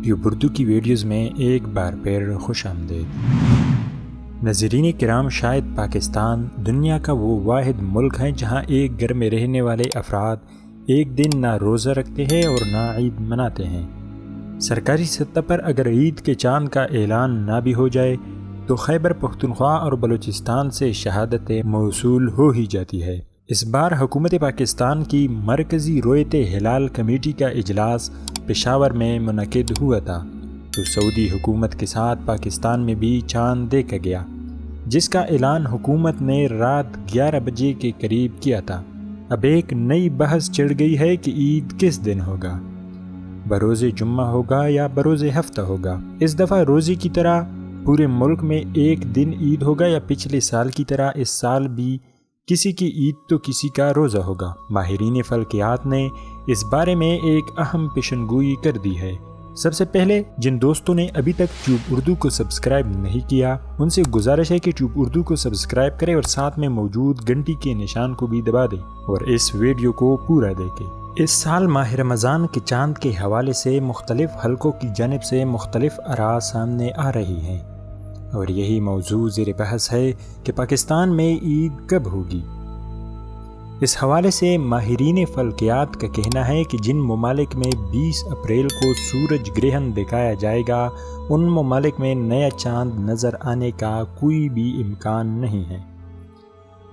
Tube Urdu کی videos میں ایک بار پھر خوش آمدید۔ ناظرین کرام، شاید پاکستان دنیا کا وہ واحد ملک ہے جہاں ایک گھر میں رہنے والے افراد ایک دن نہ روزہ رکھتے ہیں اور نہ عید مناتے ہیں۔ سرکاری سطح پر اگر عید کے چاند کا اعلان نہ بھی ہو جائے تو خیبر پختونخوا اور بلوچستان سے شہادت موصول ہو ہی جاتی ہے۔ اس بار حکومت پاکستان کی مرکزی رؤیت ہلال کمیٹی کا اجلاس پشاور میں منعقد ہوا تھا تو سعودی حکومت کے ساتھ پاکستان میں بھی چاند دیکھا گیا، جس کا اعلان حکومت نے رات 11 بجے کے قریب کیا تھا۔ اب ایک نئی بحث چڑھ گئی ہے کہ عید کس دن ہوگا، بروز جمعہ ہوگا یا بروز ہفتہ ہوگا۔ اس دفعہ روزے کی طرح پورے ملک میں ایک دن عید ہوگا یا پچھلے سال کی طرح اس سال بھی کسی کی عید تو کسی کا روزہ ہوگا؟ ماہرین فلکیات نے اس بارے میں ایک اہم پیشن گوئی کر دی ہے۔ سب سے پہلے جن دوستوں نے ابھی تک ٹیوب اردو کو سبسکرائب نہیں کیا ان سے گزارش ہے کہ ٹیوب اردو کو سبسکرائب کریں اور ساتھ میں موجود گھنٹی کے نشان کو بھی دبا دیں اور اس ویڈیو کو پورا دیکھیں۔ اس سال ماہ رمضان کے چاند کے حوالے سے مختلف حلقوں کی جانب سے مختلف آراء سامنے آ رہی ہیں اور یہی موضوع زیر بحث ہے کہ پاکستان میں عید کب ہوگی۔ اس حوالے سے ماہرین فلکیات کا کہنا ہے کہ جن ممالک میں 20 اپریل کو سورج گرہن دکھایا جائے گا ان ممالک میں نیا چاند نظر آنے کا کوئی بھی امکان نہیں ہے۔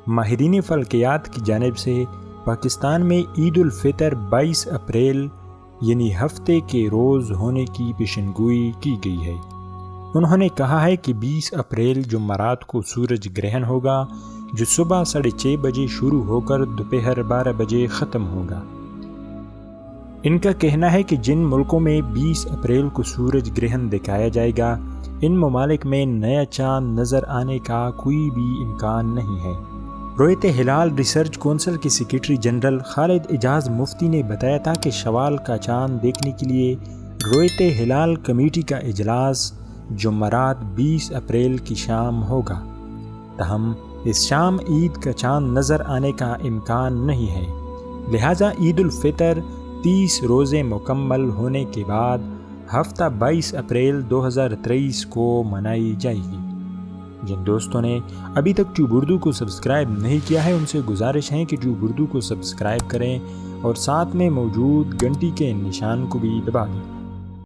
ماہرین فلکیات کی جانب سے پاکستان میں عید الفطر 22 اپریل یعنی ہفتے کے روز ہونے کی پیشن گوئی کی گئی ہے۔ انہوں نے کہا ہے کہ 20 اپریل جمعرات کو سورج گرہن ہوگا جو صبح 6:30 بجے شروع ہو کر دوپہر 12 بجے ختم ہوگا۔ ان کا کہنا ہے کہ جن ملکوں میں 20 اپریل کو سورج گرہن دکھایا جائے گا ان ممالک میں نیا چاند نظر آنے کا کوئی بھی امکان نہیں ہے۔ رؤیت ہلال ریسرچ کونسل کے سیکریٹری جنرل خالد اعجاز مفتی نے بتایا تھا کہ شوال کا چاند دیکھنے کے لیے رؤیت ہلال کمیٹی کا اجلاس جمعرات 20 اپریل کی شام ہوگا، تاہم اس شام عید کا چاند نظر آنے کا امکان نہیں ہے، لہٰذا عید الفطر 30 روزے مکمل ہونے کے بعد ہفتہ 22 اپریل 2023 کو منائی جائے گی۔ جن دوستوں نے ابھی تک ٹیوب اردو کو سبسکرائب نہیں کیا ہے ان سے گزارش ہے کہ ٹیوب اردو کو سبسکرائب کریں اور ساتھ میں موجود گھنٹی کے نشان کو بھی دبا دیں۔